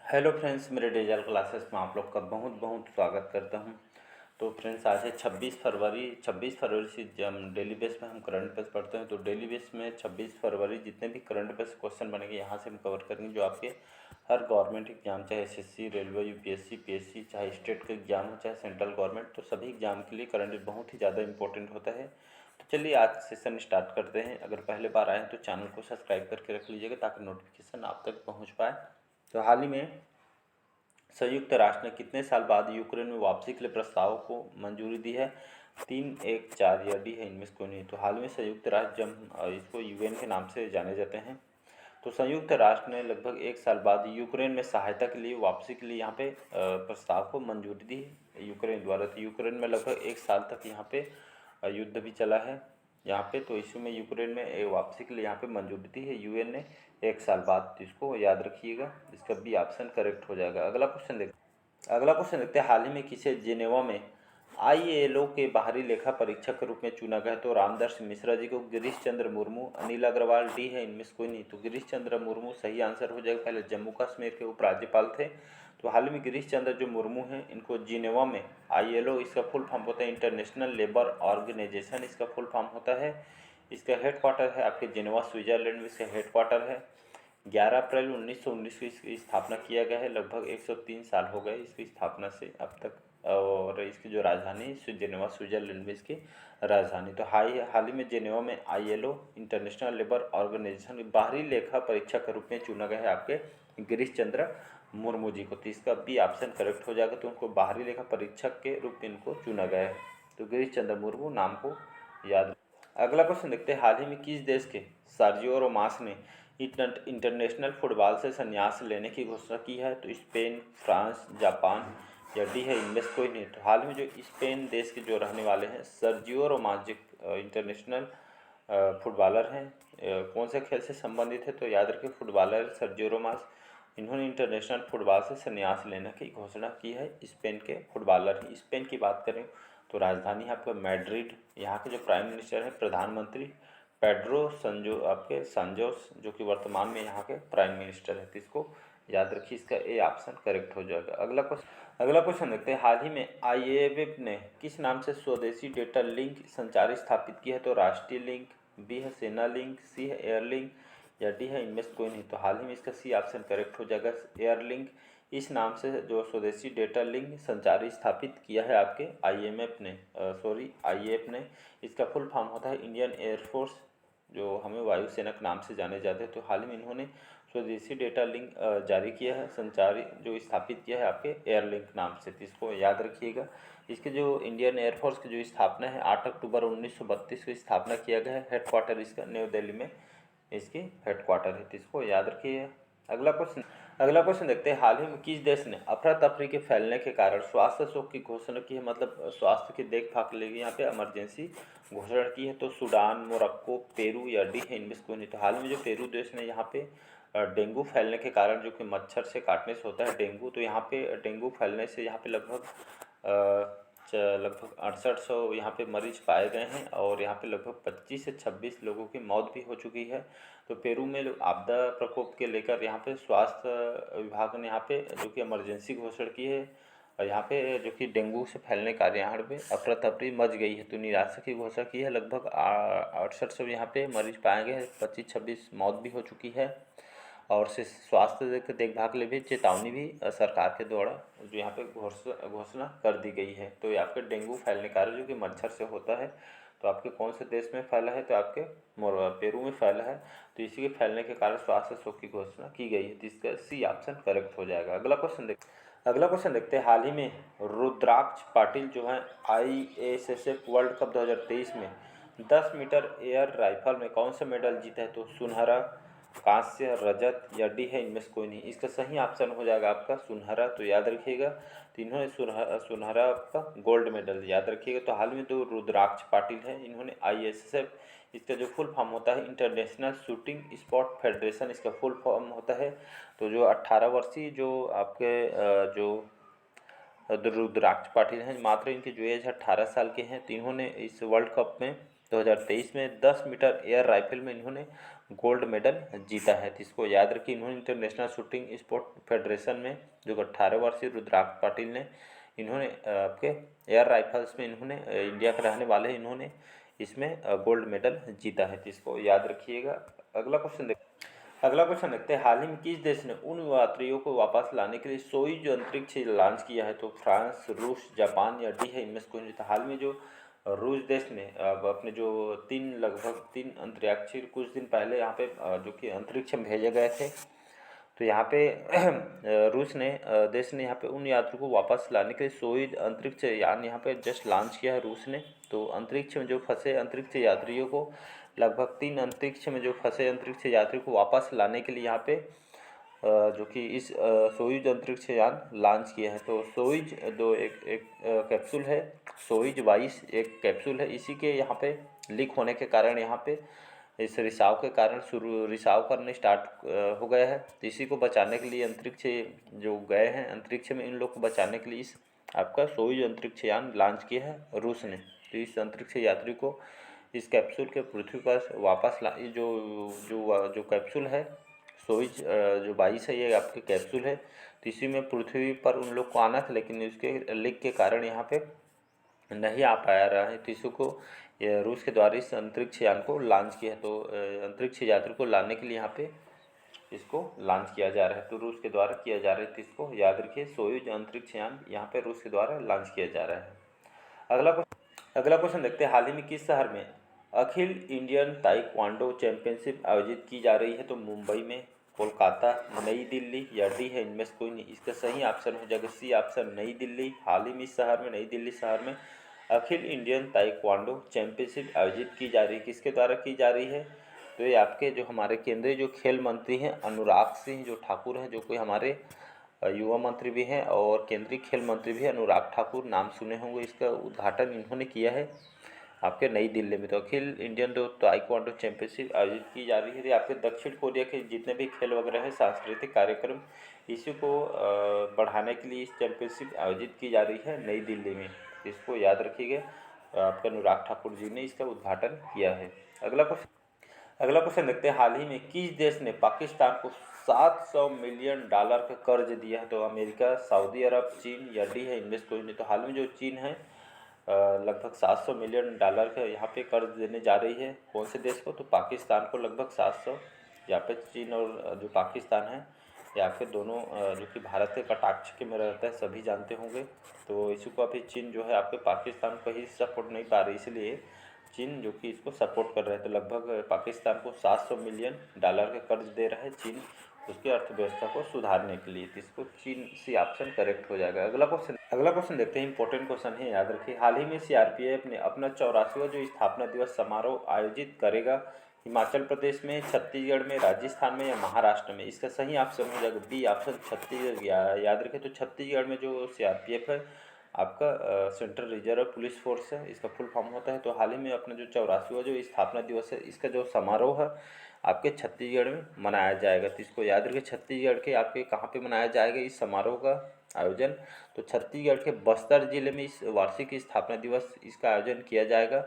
Hello friends, मेरे digital classes में आप लोग का बहुत बहुत स्वागत करता हूं। तो फ्रेंड्स, आज है 26 फरवरी। 26 फरवरी से जब हम डेली बेस पे हम करंट अफेयर्स पढ़ते हैं, तो डेली बेस में 26 फरवरी जितने भी करंट अफेयर्स क्वेश्चन बनेंगे यहाँ से हम कवर करेंगे, जो आपके हर गवर्नमेंट एग्जाम, चाहे एसएससी, रेलवे, यूपीएससी, पीएससी, चाहे स्टेट के एग्जाम हो, चाहे सेंट्रल गवर्नमेंट, तो सभी एग्जाम के लिए करंट बहुत ही ज़्यादा इंपॉर्टेंट होता है। तो चलिए आज सेशन स्टार्ट करते हैं। अगर पहले बार आए हैं तो चैनल को सब्सक्राइब करके रख लीजिएगा ताकि नोटिफिकेशन आप तक पहुँच पाए। तो हाल ही में संयुक्त राष्ट्र ने कितने साल बाद यूक्रेन में वापसी के लिए प्रस्ताव को मंजूरी दी है? 314 या डी है, इनमें से कोई नहीं। तो हाल में संयुक्त राष्ट्र जब इसको यूएन के नाम से जाने जाते हैं, तो संयुक्त राष्ट्र ने लगभग 1 साल बाद यूक्रेन में सहायता के लिए वापसी के लिए यहाँ पे प्रस्ताव को मंजूरी दी है यूक्रेन द्वारा। तो यूक्रेन में लगभग 1 साल तक यहाँ पे युद्ध भी चला है यहाँ पे, तो इसी में यूक्रेन में वापसी के लिए यहाँ पे मंजूरी दी है यूएन ने 1 साल बाद। तो इसको याद रखिएगा, इसका बी ऑप्शन करेक्ट हो जाएगा। अगला क्वेश्चन देखते हैं। हाल ही में किसे जेनेवा में आईएलओ के बाहरी लेखा परीक्षक के रूप में चुना गया? तो रामदर्श मिश्रा जी को, गिरीश चंद्र मुर्मू, अनिल अग्रवाल, डी है, इनमें से कोई नहीं। तो गिरीश चंद्र मुर्मू सही आंसर हो जाएगा। पहले जम्मू कश्मीर के उपराज्यपाल थे। तो हाल ही में गिरीश चंद्र जो मुर्मू हैं, इनको जिनेवा में आईएलओ, इसका फुल फॉर्म होता है इंटरनेशनल लेबर ऑर्गेनाइजेशन, इसका फुल फॉर्म होता है। इसका हेड क्वार्टर है आपके जिनेवा, स्विट्जरलैंड में इसका हेड क्वार्टर है। 11 अप्रैल 1919 को इसकी स्थापना किया गया है। लगभग 103 साल हो गए इसकी स्थापना से अब तक। और इसकी जो राजधानी जिनेवा, स्विट्जरलैंड में इसकी राजधानी। तो हाल ही में जिनेवा में आईएलओ, इंटरनेशनल लेबर ऑर्गेनाइजेशन, बाहरी लेखा परीक्षक के रूप में चुना गया है आपके गिरीश चंद्र मुर्मू जी को। तो इसका बी ऑप्शन करेक्ट हो जाएगा। तो उनको बाहरी लेखा परीक्षक के रूप में इनको चुना गया है। तो गिरीश चंद्र मुर्मू नाम को याद। अगला क्वेश्चन देखते हैं। हाल ही में किस देश के सर्जियो रोमास ने इंटरनेशनल फुटबॉल से संन्यास लेने की घोषणा की है? तो स्पेन, फ्रांस, जापान या डी है, इनमें से कोई नहीं। तो हाल में जो स्पेन देश के जो रहने वाले हैं सर्जियो रोमास, इंटरनेशनल फुटबॉलर हैं, कौन से खेल से संबंधित है? तो याद रखिए फुटबॉलर सर्जियो रोमास, इन्होंने इंटरनेशनल फुटबॉल से संन्यास लेने की घोषणा की है। स्पेन के फुटबॉलर हैं। स्पेन की बात करें तो राजधानी है आपका मैड्रिड। यहाँ के जो प्राइम मिनिस्टर है, प्रधानमंत्री पेड्रो सांजोस, जो कि वर्तमान में यहाँ के प्राइम मिनिस्टर है। तो इसको याद रखिए, इसका ए ऑप्शन करेक्ट हो जाएगा। अगला क्वेश्चन देखते हैं। हाल ही में आईएएफ ने किस नाम से स्वदेशी डेटा लिंक संचार स्थापित की है? तो राष्ट्रीय लिंक, बी है सेना लिंक, सी है एयर लिंक या डी है, इनमें से कोई नहीं। तो हाल ही में इसका सी ऑप्शन करेक्ट हो जाएगा, एयर लिंक। इस नाम से जो स्वदेशी डेटा लिंक संचार स्थापित किया है आपके आईएएफ ने। इसका फुल फॉर्म होता है इंडियन एयरफोर्स, जो हमें वायुसेना के नाम से जाने जाते हैं। तो हाल ही में इन्होंने स्वदेशी डेटा लिंक जारी किया है, संचारी जो स्थापित किया है आपके एयरलिंक नाम से। तो इसको याद रखिएगा। इसके जो इंडियन एयरफोर्स की जो स्थापना है 8 अक्टूबर 1932 को स्थापना किया गया है। हेड क्वार्टर इसका न्यू दिल्ली में इसकी हेड क्वार्टर है। तो इसको याद रखिए। अगला क्वेश्चन देखते हैं। हाल ही में किस देश ने अफरा तफरी के फैलने के कारण स्वास्थ्य शोक की घोषणा की है? मतलब स्वास्थ्य की देखभाल के लिए यहाँ पे इमरजेंसी घोषणा की है। तो सूडान, मोरक्को, पेरू या डी है, इनमें से कोई नहीं। तो हाल में जो पेरू देश ने यहाँ पे डेंगू फैलने के कारण, जो कि मच्छर से काटने से होता है डेंगू, तो यहाँ पे डेंगू फैलने से यहाँ पे लगभग 6800 यहाँ पे मरीज पाए गए हैं और यहाँ पे लगभग 25 से 26 लोगों की मौत भी हो चुकी है। तो पेरू में आपदा प्रकोप के लेकर यहाँ पे स्वास्थ्य विभाग ने यहाँ पे जो कि इमरजेंसी घोषणा की है। और यहाँ पे जो कि डेंगू से फैलने के कारण यहाँ पे अफरा तफरी मच गई है। तो निराशा की घोषणा की है। लगभग 6800 यहाँ पे मरीज पाए गए हैं, 25-26 मौत भी हो चुकी है। और से स्वास्थ्य के देखभाल के लिए भी चेतावनी भी सरकार के द्वारा जो यहाँ पे घोषणा कर दी गई है। तो ये आपके डेंगू फैलने का कारण जो कि मच्छर से होता है। तो आपके कौन से देश में फैला है? तो आपके पेरू में फैला है। तो इसी के फैलने के कारण स्वास्थ्य शोक की घोषणा की गई है। तो इसका सी ऑप्शन करेक्ट हो जाएगा। अगला क्वेश्चन देखते हैं। हाल ही में रुद्राक्ष पाटिल जो है आईएसएसएफ वर्ल्ड कप 2023 में 10 मीटर एयर राइफल में कौन सा मेडल जीता है? तो सुनहरा, कांस्य, रजत या डी है, इनमें से कोई नहीं। इसका सही ऑप्शन हो जाएगा आपका सुनहरा। तो याद रखिएगा, तो इन्होंने सुनहरा आपका गोल्ड मेडल याद रखिएगा। तो हाल में तो रुद्राक्ष पाटिल है, इन्होंने आईएसएसएफ, इसका जो फुल फॉर्म होता है इंटरनेशनल शूटिंग स्पोर्ट फेडरेशन, इसका फुल फॉर्म होता है। तो जो 18 वर्षीय जो आपके जो रुद्राक्ष पाटिल हैं, मात्र इनकी जो एज 18 साल के हैं, तो इन्होंने इस वर्ल्ड कप में 2023 में 10 मीटर एयर राइफल में इन्होंने गोल्ड मेडल जीता है। तो इसको याद रखिए। इन्होंने इंटरनेशनल शूटिंग स्पोर्ट फेडरेशन में जो 18 वर्षीय रुद्राक्ष पाटिल ने इन्होंने आपके एयर राइफल्स में इन्होंने इंडिया के रहने वाले इन्होंने इसमें गोल्ड मेडल जीता है। तो इसको याद रखिएगा। अगला क्वेश्चन देखते हैं। हाल ही में किस देश ने उन यात्रियों को वापस लाने के लिए सोयूज अंतरिक्ष लॉन्च किया है? तो फ्रांस, रूस, जापान या डी है इनमें से कोई नहीं। तो हाल में जो रूस देश ने अब अपने जो लगभग 3 अंतरिक्षी कुछ दिन पहले यहाँ पे जो कि अंतरिक्ष में भेजे गए थे, तो यहाँ पे रूस ने देश ने यहाँ पे उन यात्रियों को वापस लाने के लिए सोयूज अंतरिक्ष यान यहाँ पे जस्ट लॉन्च किया है रूस ने। तो अंतरिक्ष में जो फंसे अंतरिक्ष यात्रियों को लगभग 3 अंतरिक्ष में जो फंसे अंतरिक्ष यात्रियों को वापस लाने के लिए यहाँ पे जो कि इस सोयूज अंतरिक्ष यान लॉन्च किया है। तो सोयूज एक कैप्सूल है, सोयूज 22 एक कैप्सूल है। इसी के यहाँ पे लीक होने के कारण यहाँ पे इस रिसाव के कारण रिसाव करने स्टार्ट हो गया है। तो इसी को बचाने के लिए अंतरिक्ष जो गए हैं अंतरिक्ष में, इन लोग को बचाने के लिए इस आपका सोयूज अंतरिक्ष यान लॉन्च किया है रूस ने। तो इस अंतरिक्ष यात्री को इस कैप्सूल के पृथ्वी पर वापस ला जो जो जो कैप्सूल है सोयूज जो 22 है, ये आपके कैप्सूल है। तो इसी में पृथ्वी पर उन लोग को आना था, लेकिन इसके लीक के कारण यहाँ पे नहीं आ पाया रहा है। तो इसको रूस के द्वारा इस अंतरिक्ष यान को लॉन्च किया है। तो अंतरिक्ष यात्री को लाने के लिए यहाँ पे इसको लॉन्च किया जा रहा है। तो रूस के द्वारा किया जा रहा है। तो इसको याद रखिए, सोयूज अंतरिक्ष यान यहाँ पे रूस के द्वारा लॉन्च किया जा रहा है। अगला क्वेश्चन देखते हैं। हाल ही में किस शहर में अखिल इंडियन ताइक्वांडो चैंपियनशिप आयोजित की जा रही है? तो मुंबई में, कोलकाता, नई दिल्ली या डी है इनमें से कोई नहीं। इसका सही ऑप्शन हो जाएगा सी ऑप्शन, नई दिल्ली। हाल ही में इस शहर में, नई दिल्ली शहर में अखिल इंडियन ताइक्वांडो चैंपियनशिप आयोजित की जा रही है। किसके द्वारा की जा रही है? तो ये आपके जो हमारे केंद्रीय जो खेल मंत्री हैं अनुराग सिंह जो ठाकुर हैं, जो कोई हमारे युवा मंत्री भी हैं और केंद्रीय खेल मंत्री भी हैं, अनुराग ठाकुर, नाम सुने होंगे। इसका उद्घाटन इन्होंने किया है आपके नई दिल्ली में। तो अखिल इंडियन जो ताइक्वांडो चैंपियनशिप आयोजित की जा रही है। आपके दक्षिण कोरिया के जितने भी खेल वगैरह हैं, सांस्कृतिक कार्यक्रम, इसी को बढ़ाने के लिए इस चैंपियनशिप आयोजित की जा रही है नई दिल्ली में। इसको याद रखिएगा। आपका अनुराग ठाकुर जी ने इसका उद्घाटन किया है। अगला क्वेश्चन देखते हैं। हाल ही में किस देश ने पाकिस्तान को $700 मिलियन का कर्ज दिया है? तो अमेरिका, सऊदी अरब, चीन या डी है इनमें से कोई नहीं। तो हाल में जो चीन है लगभग $700 मिलियन का यहाँ पे कर्ज देने जा रही है। कौन से देश को? तो पाकिस्तान को लगभग 700। यहाँ पे चीन और जो पाकिस्तान है, ये आपके दोनों जो कि भारत के कटाक्ष के में रहता है, सभी जानते होंगे। तो इसी को अभी चीन जो है आपके पाकिस्तान को ही सपोर्ट नहीं पा रही, इसलिए चीन जो कि इसको सपोर्ट कर रहे थे। लगभग पाकिस्तान को $700 मिलियन का कर्ज दे रहा है चीन, उसकी अर्थव्यवस्था को सुधारने के लिए। तो इसको चीन सी ऑप्शन करेक्ट हो जाएगा। अगला क्वेश्चन देखते हैं। इंपॉर्टेंट क्वेश्चन है, याद रखिए। हाल ही में सीआरपीएफ ने अपना 84वां जो स्थापना दिवस समारोह आयोजित करेगा हिमाचल प्रदेश में, छत्तीसगढ़ में, राजस्थान में या महाराष्ट्र में? इसका सही ऑप्शन हो जाएगा बी ऑप्शन, छत्तीसगढ़। याद रखें। तो छत्तीसगढ़ में जो सीआरपीएफ है आपका सेंट्रल रिजर्व पुलिस फोर्स है, इसका फुल फॉर्म होता है। तो हाल ही में अपना जो 84वां जो स्थापना दिवस है, इसका जो समारोह है आपके छत्तीसगढ़ में मनाया जाएगा। तो इसको याद रखिए। छत्तीसगढ़ के आपके कहाँ पे मनाया जाएगा इस समारोह का आयोजन? तो छत्तीसगढ़ के बस्तर जिले में इस वार्षिक स्थापना दिवस इसका आयोजन किया जाएगा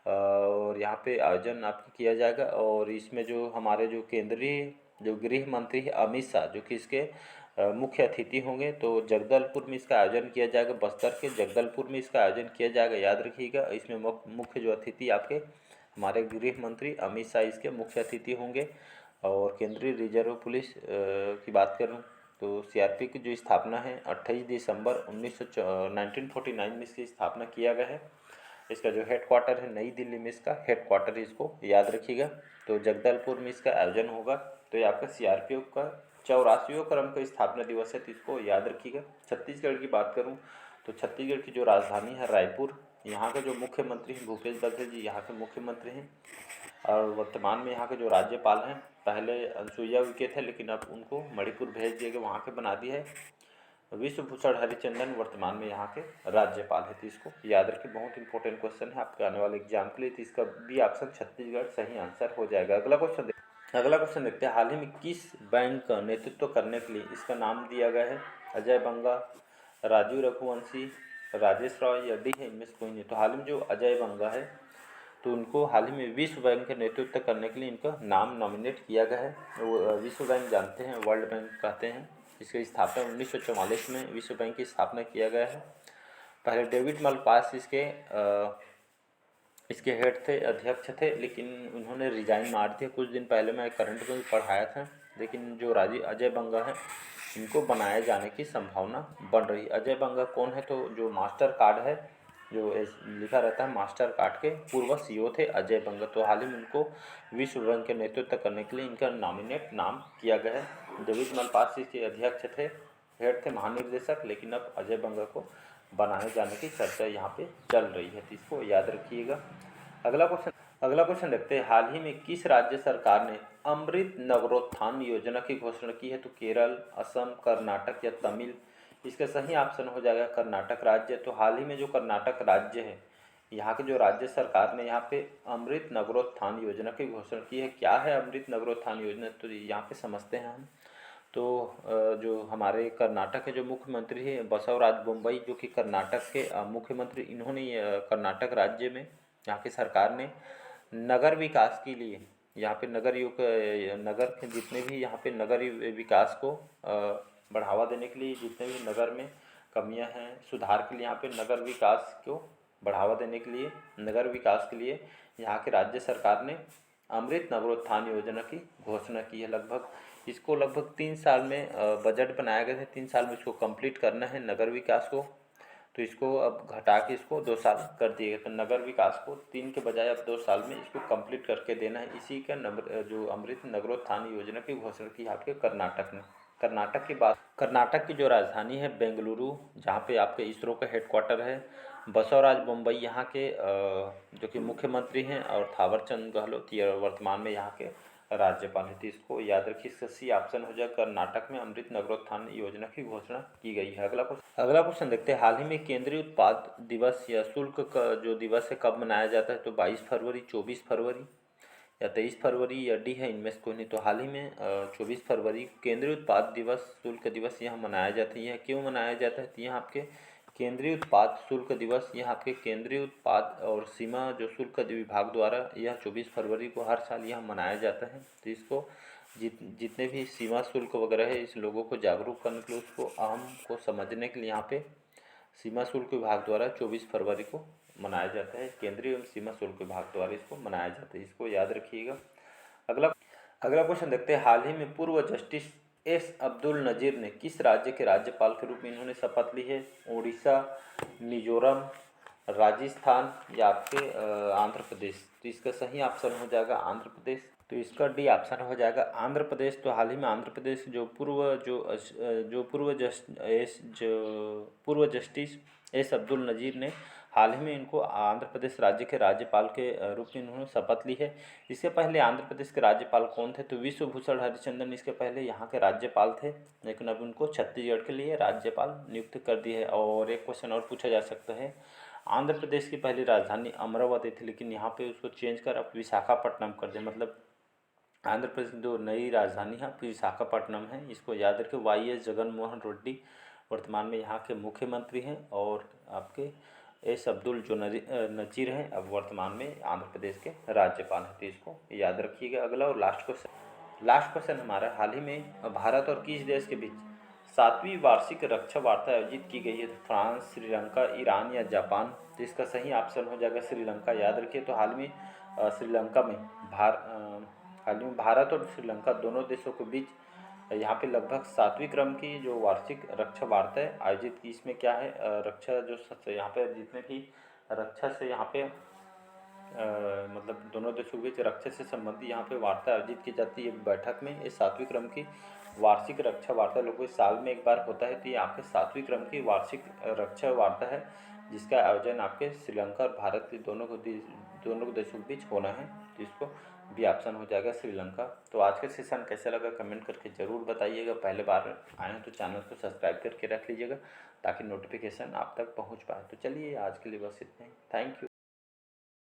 और यहाँ पे आयोजन आपका किया जाएगा। और इसमें जो हमारे जो केंद्रीय जो गृह मंत्री है अमित शाह, जो कि इसके मुख्य अतिथि होंगे। तो जगदलपुर में इसका आयोजन किया जाएगा, बस्तर के जगदलपुर में इसका आयोजन किया जाएगा, याद रखिएगा। इसमें मुख्य जो अतिथि आपके हमारे गृह मंत्री अमित शाह इसके मुख्य अतिथि होंगे। और केंद्रीय रिजर्व पुलिस की बात करूँ तो सीआरपी की जो स्थापना है 28 दिसंबर 1949 में इसकी स्थापना किया गया है। इसका जो हेड क्वार्टर है नई दिल्ली में, इसका हेड क्वार्टर इसको याद रखिएगा। तो जगदलपुर में इसका आयोजन होगा। तो ये आपका सीआरपीएफ का 84वां क्रम का स्थापना दिवस है, तो इसको याद रखिएगा। छत्तीसगढ़ की बात करूँ तो छत्तीसगढ़ की जो राजधानी है रायपुर, यहाँ के जो मुख्यमंत्री हैं भूपेश बघेल जी यहाँ के मुख्यमंत्री हैं। और वर्तमान में यहाँ के जो राज्यपाल हैं, पहले अनसुईया उइके थे, लेकिन अब उनको मणिपुर भेज दिए गए, वहाँ के बना दिया है। विश्वभूषण हरिचंदन वर्तमान में यहाँ के राज्यपाल है। तो इसको याद रखिए, बहुत इंपॉर्टेंट क्वेश्चन है आपके आने वाले एग्जाम के लिए। तो इसका बी ऑप्शन छत्तीसगढ़ सही आंसर हो जाएगा। अगला क्वेश्चन देखते हैं। हाल ही में किस बैंक का नेतृत्व करने के लिए इसका नाम दिया गया है? अजय बंगा, राजीव रघुवंशी, राजेश रॉय या डी है इनमें से कोई नहीं। तो हाल में जो अजय बंगा है तो उनको हाल ही में विश्व बैंक के नेतृत्व करने के लिए इनका नाम नॉमिनेट किया गया है। वो विश्व बैंक जानते हैं, वर्ल्ड बैंक कहते हैं। इसकी स्थापना 1944 में विश्व बैंक की स्थापना किया गया है। पहले डेविड मालपास इसके हेड थे, अध्यक्ष थे, लेकिन उन्होंने रिजाइन मार दिया। कुछ दिन पहले मैं करंट में भी पढ़ाया था। लेकिन जो राजीव अजय बंगा है, इनको बनाए जाने की संभावना बन रही। अजय बंगा कौन है? तो जो मास्टर कार्ड है, जो लिखा रहता है मास्टर कार्ड के पूर्व सीईओ थे अजय बंगा। तो हाल ही में उनको विश्व बैंक के नेतृत्व करने के लिए इनका नॉमिनेट नाम किया गया है। डेविड मालपास इसके अध्यक्ष थे, हेड थे, महानिर्देशक, लेकिन अब अजय बंगा को बनाए जाने की चर्चा यहाँ पे चल रही है, तो इसको याद रखिएगा। अगला क्वेश्चन देखते हैं, हाल ही में किस राज्य सरकार ने अमृत नगरोत्थान योजना की घोषणा की है? तो केरल, असम, कर्नाटक या तमिल? इसका सही ऑप्शन हो जाएगा कर्नाटक राज्य। तो हाल ही में जो कर्नाटक राज्य है, यहाँ के जो राज्य सरकार ने यहाँ पे अमृत नगरोत्थान योजना की घोषणा की है। क्या है अमृत नगरोत्थान योजना? तो यहाँ पे समझते हैं हम। तो जो हमारे कर्नाटक के जो मुख्यमंत्री हैं बसवराज बोम्मई, जो कि कर्नाटक के मुख्यमंत्री, इन्होंने कर्नाटक राज्य में यहाँ की सरकार ने नगर विकास के लिए, यहाँ पे नगर के जितने भी यहाँ पे नगर विकास को बढ़ावा देने के लिए, जितने भी नगर में कमियां हैं, सुधार के लिए, यहाँ पे नगर विकास को बढ़ावा देने के लिए, नगर विकास के लिए यहाँ के राज्य सरकार ने अमृत नगरोत्थान योजना की घोषणा की है। इसको लगभग 3 साल में बजट बनाया गया है। 3 साल में इसको कंप्लीट करना है नगर विकास को। तो इसको अब घटा के इसको 2 साल कर दिए गए। तो नगर विकास को 3 के बजाय अब 2 साल में इसको कंप्लीट करके देना है। इसी का जो अमृत नगरोत्थान योजना की घोषणा की आपके कर्नाटक ने। कर्नाटक की जो राजधानी है बेंगलुरु, जहाँ पे आपके इसरो का हेडक्वार्टर है। बसवराज बोम्मई यहाँ के जो कि मुख्यमंत्री हैं, और थावरचंद गहलोत ये वर्तमान में यहाँ के राज्यपाल है। तो इसको याद रखिए, इसका सी ऑप्शन हो जाए, कर्नाटक में अमृत नगरोत्थान योजना की घोषणा की गई है। अगला क्वेश्चन देखते हैं, हाल ही में केंद्रीय उत्पाद दिवस या शुल्क का जो दिवस है कब मनाया जाता है? तो 22 फरवरी, 24 फरवरी या 23 फरवरी या डी है, इनमें से कोई नहीं। तो हाल ही में 24 फरवरी केंद्रीय उत्पाद दिवस, शुल्क दिवस यहाँ मनाया जाता है। यह क्यों मनाया जाता है? तो यहाँ आपके केंद्रीय उत्पाद शुल्क दिवस, यह आपके केंद्रीय उत्पाद और सीमा जो शुल्क विभाग द्वारा यह 24 फरवरी को हर साल यह मनाया जाता है। तो इसको जितने भी सीमा शुल्क वगैरह है, इस लोगों को जागरूक करने के लिए, उसको अहम को समझने के लिए यहाँ पे सीमा शुल्क विभाग द्वारा 24 फरवरी को मनाया जाता है। केंद्रीय एवं सीमा शुल्क विभाग द्वारा इसको मनाया जाता है, इसको याद रखिएगा। अगला क्वेश्चन देखते हैं, हाल ही में पूर्व जस्टिस एस अब्दुल नज़ीर ने किस राज्य के राज्यपाल के रूप में इन्होंने शपथ ली है? उड़ीसा, मिजोरम, राजस्थान या आपके आंध्र प्रदेश? तो इसका सही ऑप्शन हो जाएगा आंध्र प्रदेश। तो इसका डी ऑप्शन हो जाएगा आंध्र प्रदेश। तो हाल ही में आंध्र प्रदेश जो पूर्व जस्टिस एस अब्दुल नज़ीर ने हाल ही में इनको आंध्र प्रदेश राज्य के राज्यपाल के रूप में इन्होंने शपथ ली है। इससे पहले आंध्र प्रदेश के राज्यपाल कौन थे? तो विश्वभूषण हरिचंदन इसके पहले यहाँ के राज्यपाल थे, लेकिन अब उनको छत्तीसगढ़ के लिए राज्यपाल नियुक्त कर दिए है। और एक क्वेश्चन और पूछा जा सकता है, आंध्र प्रदेश की पहली राजधानी अमरावती थी, लेकिन यहाँ पे उसको चेंज कर अब विशाखापट्टनम कर दिया। मतलब आंध्र प्रदेश की जो नई राजधानी है विशाखापट्टनम है। इसको याद रखें। YS जगनमोहन रेड्डी वर्तमान में यहाँ के मुख्यमंत्री हैं, और आपके एस अब्दुल जो नज़ीर हैं अब वर्तमान में आंध्र प्रदेश के राज्यपाल हैं। तो इसको याद रखिएगा। अगला और लास्ट क्वेश्चन हमारा, हाल ही में भारत और किस देश के बीच 7वीं वार्षिक रक्षा वार्ता आयोजित की गई है? तो फ्रांस, श्रीलंका, ईरान या जापान? तो इसका सही ऑप्शन हो जाएगा श्रीलंका। याद रखिए। तो हाल में श्रीलंका में भारत और श्रीलंका दोनों देशों के बीच यहाँ पे लगभग 7वीं क्रम की जो वार्षिक रक्षा वार्ता है आयोजित की। इसमें क्या है, रक्षा जो यहाँ पे जितने भी रक्षा से यहाँ पे मतलब दोनों देशों के बीच रक्षा से संबंधित यहाँ पे वार्ता आयोजित की जाती है। बैठक में ये 7वीं क्रम की वार्षिक रक्षा वार्ता लोगों साल में एक बार होता है। तो ये आपके 7वीं क्रम की वार्षिक रक्षा वार्ता है, जिसका आयोजन आपके श्रीलंका और भारत के दोनों देशों के बीच होना है। तो इसको भी ऑप्शन हो जाएगा श्रीलंका। तो आज का सेशन कैसा लगा कमेंट करके ज़रूर बताइएगा। पहले बार आए हैं तो चैनल को सब्सक्राइब करके रख लीजिएगा, ताकि नोटिफिकेशन आप तक पहुंच पाए। तो चलिए आज के लिए बस इतना ही। Thank you.